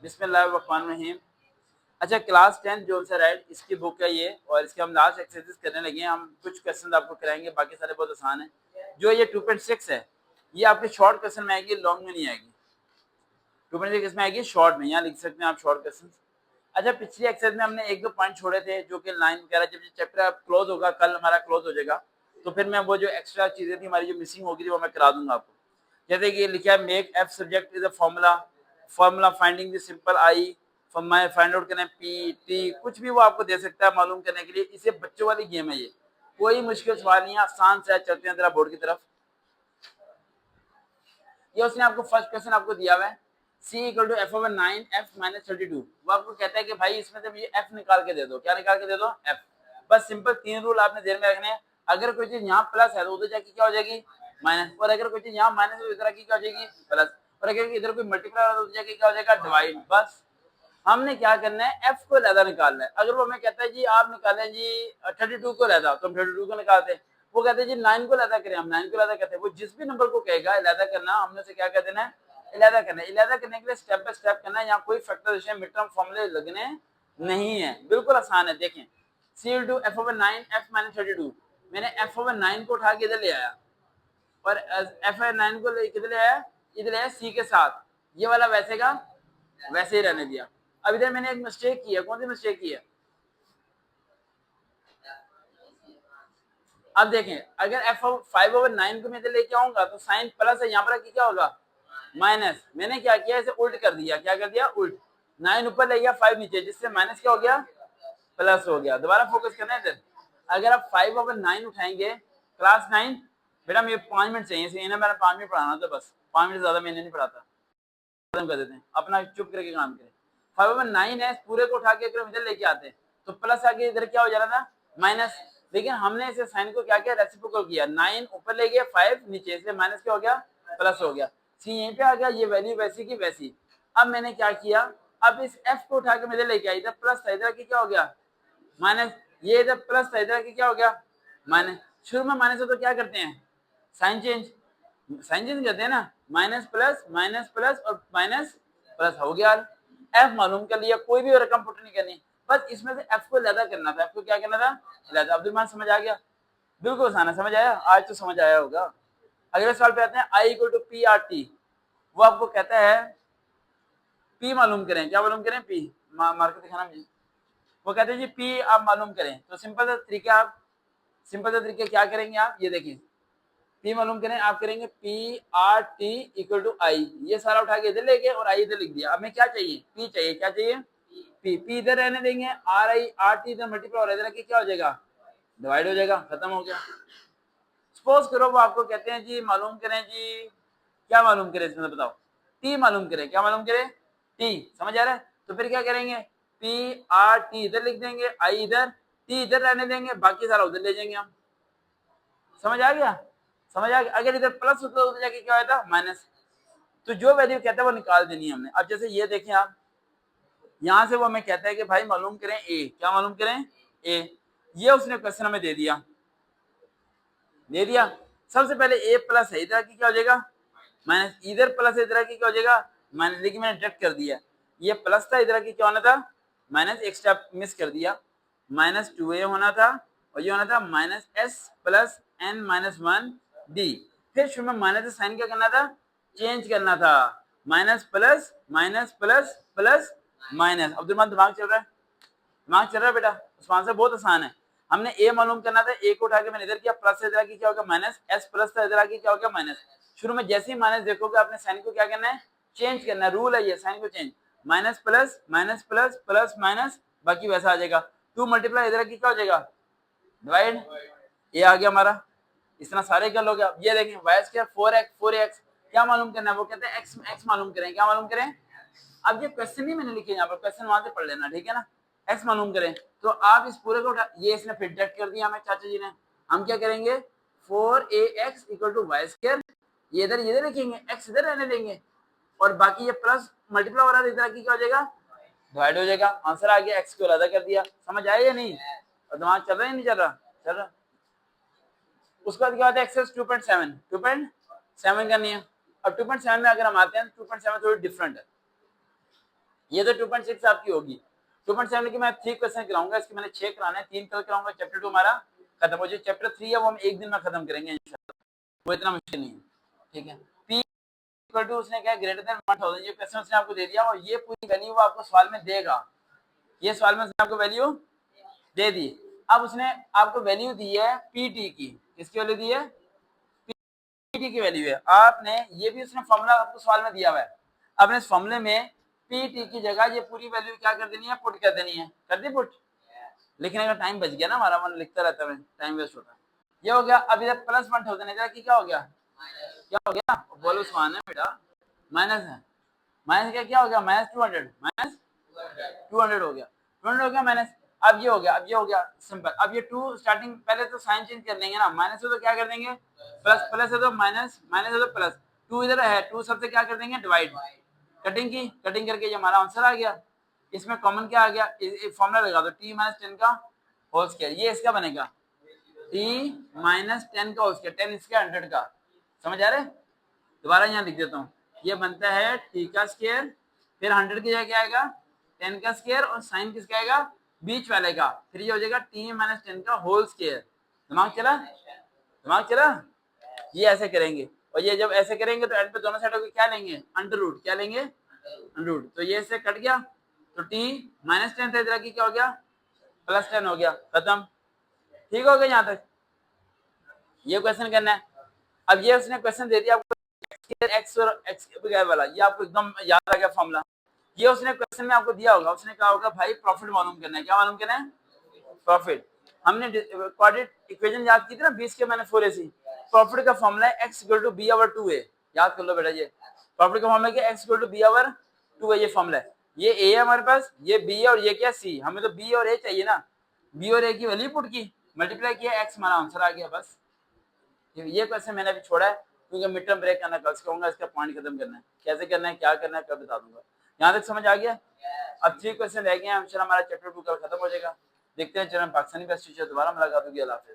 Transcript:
बिस्मिल्लाहिर्रहमानिर्रहीम। अच्छा, क्लास 10 जो सर है इसकी बुक है ये, और इसके हम लास्ट एक्सरसाइज करने लगे हैं। हम कुछ क्वेश्चन आपको कराएंगे, बाकी सारे बहुत आसान है। जो ये 2.6 है ये आपके शॉर्ट क्वेश्चन में आएगी, लॉन्ग में नहीं आएगी। 2.6 इसमें आएगी शॉर्ट में, यहाँ लिख सकते हैं आप शॉर्ट क्वेश्चन। अच्छा, पिछली एक्सरसाइज में हमने एक दो पॉइंट छोड़े थे जो कि लाइन वगैरह, जब ये चैप्टर क्लोज होगा, कल हमारा क्लोज हो जाएगा, तो फिर मैं वो जो एक्स्ट्रा चीजें थी हमारी जो मिसिंग होगी वो मैं करा दूंगा आपको। जैसे कि लिखा है make F subject is a formula finding the simple I find out करना है पी टी, कुछ भी वो आपको दे सकता है मालूम करने के लिए। इसे बच्चों वाली गेम है ये, कोई मुश्किल सवाल नहीं है, आसान से चलते हैं जरा बोर्ड की तरफ। ये उसने आपको फर्स्ट क्वेश्चन आपको दिया हुआ है, c equal to F over 9 F minus 32। वो आपको कहता है कि भाई इसमें से मुझे f निकाल के दे दो। क्या निकाल के दे दो? f। बस सिंपल तीन रूल आपने ध्यान में रखने हैं। अगर कोई चीज यहाँ प्लस है तो उधर जाके क्या हो जाएगी? माइनस। और अगर कोई चीज यहाँ माइनस है तो इधर की क्या हो जाएगी? प्लस। और अगर इधर कोई मल्टीप्लाई है तो उधर जाके क्या हो जाएगा? डिवाइड। बस हमने क्या करना है, f को लहदा निकालना है। अगर वो हमें कहता है जी आप निकालें जी 32 को लहदा, तो हम 32 को निकालते हैं। वो कहते हैं जी 9 को लहदा करें, हम 9 को लहदा करते हैं। वो जिस भी नंबर को कहेगा लहदा करना, हमने से क्या कर देना है? लहदा करना है। लहदा करने के लिए स्टेप बाय स्टेप करना है, यहाँ कोई फैक्टराइजेशन मिड टर्म फॉर्मूले लगने नहीं है, बिल्कुल आसान है। देखें c into f over 9 f minus 32, मैंने f over 9 को उठा के इधर ले आया और f over 9 को किधर ले आया? इधर ले आया c के साथ। ये वाला वैसे का वैसे ही रहने दिया। अब इधर मैंने एक मिस्टेक की है। कौन सी मिस्टेक की है? अब देखें, अगर f 5 ओवर 9 को मैं इधर लेके आऊंगा तो साइन प्लस है, यहाँ पर क्या होगा? माइनस। मैंने क्या किया, इसे उल्ट कर दिया। क्या कर दिया? उल्ट। 9 ऊपर ले गया, 5 नीचे, जिससे माइनस क्या हो गया? प्लस हो गया। दोबारा फोकस करना है इधर। अगर आप 5 ओवर 9 उठाएंगे, क्लास 9, बेटा मुझे 5 मिनट चाहिए, इसे मैंने 5 मिनट पढ़ाना था, बस 5 मिनट ज्यादा मैंने नहीं पढ़ाता। खत्म कर देते हैं, अपना चुप करके काम करें। 5 ओवर 9 है, पूरे को उठा के अगर हम इधर लेके आते हैं तो प्लस आगे इधर क्या हो जाना था? माइनस। लेकिन हमने इसे साइन को क्या किया? रेसिप्रोकल किया। 9 ऊपर ले गया, 5 नीचे, से माइनस क्या हो गया? प्लस हो गया। सी यहीं पे आ गया, ये वैल्यू वैसी की वैसी। अब मैंने क्या किया, अब इस एफ को उठा के मैं इधर लेके आई, इधर प्लस था, इधर की क्या हो गया? माइनस। ये इधर प्लस था, इधर की क्या हो गया? माइनस। शुरू में माइनस हो तो क्या करते हैं? Sign change. साइन चेंज करते हैं ना, माइनस प्लस और माइनस प्लस हो गया। एफ मालूम कर लिया, कोई भी रकम पुट नहीं करनी, बस इसमें से एफ को लैदा करना था। एफ को क्या करना था? लैदा। अब्दुल समझ आ गया? बिल्कुल आसान है, समझ आया? आज तो समझ आया होगा। अगले सवाल पे आते हैं, I equal to P R T. वो आपको कहता है पी मालूम करें। क्या मालूम करें? पी। मार्कर दिखाना मुझे। वो कहते हैं जी पी आप मालूम करें, तो सिंपल सा तरीका, आप सिंपल सा तरीका क्या करेंगे आप? ये देखिए, पी मालूम करें, आप करेंगे P R T equal to I. ये सारा उठा के इधर लेके और आई इधर लिख दिया। अब हमें क्या चाहिए? पी चाहिए। क्या चाहिए? पी इधर रहने देंगे, आर आई आर टी इधर मल्टीप्लाई और इधर क्या हो जाएगा? डिवाइड हो जाएगा, खत्म हो गया। सपोज करो वो आपको कहते हैं जी मालूम करें जी, क्या मालूम करें इसमें बताओ? टी मालूम करें। क्या मालूम करें? टी। समझ आ रहा है? तो फिर क्या करेंगे? पी आर टी इधर लिख देंगे, आई इधर, टी इधर रहने देंगे, बाकी सारा उधर ले जाएंगे हम। समझ आ गया? समझ आ गया? अगर इधर प्लस होता तो उधर जाके क्या होता? माइनस। तो जो वैल्यू कहता है वो निकाल देनी है हमने। अब जैसे ये देखें आप, यहां से वो हमें कहता है कि भाई मालूम करें ए। क्या मालूम करें? ए। ये उसने क्वेश्चन हमें दे दिया। दे दिया। सबसे पहले ए प्लस है, इधर की क्या हो जाएगा? माइनस। इधर प्लस है, इधर की क्या हो जाएगा? माइनस। लेकिन मैंने डायरेक्ट कर दिया, ये प्लस था, इधर की क्या होना था? माइनस। एक स्टेप मिस कर दिया, माइनस 2a होना था, और ये होना था minus S plus N minus 1 D. फिर शुरू में माइनस साइन क्या करना था? चेंज करना था। Minus plus minus plus plus minus. Abdul दिमाग चल रहा है? दिमाग चल रहा है बेटा? उसका आंसर बहुत आसान है। हमने ए मालूम करना था, ए को उठा के मैंने इधर किया, प्लस से इधर की क्या होगा? माइनस। एस प्लस था, इधर की क्या होगा? माइनस। शुरू में जैसे ही माइनस देखोगे आपने साइन को क्या करना है? चेंज करना है। रूल है ये, साइन को change. Minus plus plus minus, बाकी वैसा आ जाएगा। 2 मल्टीप्लाई इधर की क्या हो जाएगा? डिवाइड। ये आ गया हमारा। इतना सारे कर लोगे आप। ये देखें वाई स्क्वायर 4x क्या मालूम करना है? वो कहते हैं एक्स मालूम करें। क्या मालूम करें? अब ये क्वेश्चन नहीं मैंने लिखे यहाँ पर, क्वेश्चन वहां से पढ़ लेना, ठीक है ना? एक्स मालूम करें, तो आप इस पूरे को उठा, ये इसने फिर डायरेक्ट कर दिया हमें चाचा जी ने। हम क्या करेंगे? 4ax equal to Y square, ये इधर लिखेंगे, एक्स इधर रहने देंगे, और बाकी ये प्लस मल्टीप्लाई हो रहा है, इधर की क्या हो जाएगा? डिवाइड हो जाएगा। आंसर आ गया, एक्स को अलग कर दिया। समझ आया या नहीं? और दिमाग चल रहा है नहीं चल रहा? चल रहा। उसके बाद क्या होता है? एक्सेस 2.7 करनी है। अब 2.7 में अगर हम आते हैं, 2.7 थोड़ी डिफरेंट है। ये तो 2.6 आपकी होगी। 2.7 की मैं 3 क्वेश्चन कराऊंगा, इसके मैंने 6 कराने हैं, 3 कल कराऊंगा, चैप्टर 2 हमारा खत्म हो जाए। चैप्टर 3 है वो हम एक दिन में खत्म करेंगे इंशाल्लाह, वो इतना मुश्किल नहीं है, ठीक है। P इक्वल टू उसने क्या ग्रेटर देन 1000, ये क्वेश्चन उसने आपको दे दिया और ये पूरी वैल्यू वो आपको सवाल में देगा, ये सवाल में उसने आपको वैल्यू दे दी। अब उसने आपको वैल्यू दी है पीटी की, किसकी वैल्यू दी है? पीटी की वैल्यू है। आपने ये भी उसने फॉर्मूला आपको सवाल में दिया हुआ है, आपने इस फॉर्मूले में पीटी की जगह ये पूरी वैल्यू क्या कर देनी है? पुट कर देनी है। कर दी पुट? लिखने का टाइम बच गया ना हमारा, मन लिखता रहता है, टाइम वेस्ट होता है। ये हो गया। अब इधर प्लस 1000 इधर की क्या हो गया? क्या हो गया? बोलो सुभान है बेटा, माइनस है। माइनस क्या हो गया? माइनस 200, माइनस 200 हो गया, 200 हो गया माइनस। अब ये हो गया, अब ये हो गया सिंपल। अब ये 2 स्टार्टिंग, पहले तो साइन चेंज कर देंगे ना, माइनस है तो क्या कर देंगे? प्लस, प्लस है तो माइनस, माइनस है तो प्लस। 2 इधर है, 2 सबसे क्या कर देंगे? डिवाइड। कटिंग की, कटिंग करके ये हमारा आंसर आ गया। इसमें कॉमन क्या आ गया? फॉर्मूला लगा दो, t माइनस 10 का होल स्क्वायर, ये इसका बनेगा t माइनस 10 का होल स्क्वायर, 10 इसका 100 का। समझ आ रहा है? दोबारा यहाँ लिख देता हूँ, ये बनता है t का स्क्वायर, फिर 100 की जगह क्या आएगा? 10 का स्क्वायर, और साइन किसका आएगा? बीच वाले का, फिर ये हो जाएगा t माइनस 10 का होल स्क्वायर। दिमाग चला? दिमाग चला? ये ऐसे करेंगे, और ये जब ऐसे करेंगे तो एंड पे दोनों साइडों को क्या लेंगे? Under root. क्या लेंगे? Under root. तो ये इससे कट गया, तो t माइनस 10 था, इधर की क्या हो गया? प्लस 10 हो गया, खत्म। ठीक हो गया यहाँ तक? ये क्वेश्चन करना है। अब ये उसने क्वेश्चन दे दिया आपको एक्स और एक्स वाला, ये आपको एकदम याद आ गया फॉर्मूला। ये उसने क्वेश्चन में आपको दिया होगा, उसने कहा होगा भाई प्रॉफिट मालूम करना है। क्या मालूम करना है? प्रॉफिट। हमने क्वाड्रेटिक इक्वेशन याद की थी ना 20 के मैंने 4ac। प्रॉफिट का फॉर्मूला है x equal to b over 2a। याद कर लो बेटा, ये प्रॉफिट का फॉर्मूला क्या? x equal to b over 2a, ये फॉर्मूला है। ये a है हमारे पास, ये b है, और ये क्या? c। हमें तो b और a चाहिए ना, b और a की वैल्यू पुट की, मल्टीप्लाई किया, x हमारा आंसर आ गया, बस। ये क्वेश्चन मैंने अभी छोड़ा है क्योंकि मिड टर्म ब्रेक करना, कल से कहूंगा इसका पॉइंट खत्म करना है, कैसे करना है, क्या करना है, कल बता दूंगा। यहाँ तक समझ आ गया? अब 3 क्वेश्चन रह गए हैं, इंशाल्लाह हमारा चैप्टर 2 कल खत्म हो जाएगा। देखते हैं, चलो पाकिस्तानी बेस्ट टीचर दोबारा मुलाकात होगी। अल्लाह हाफिज़।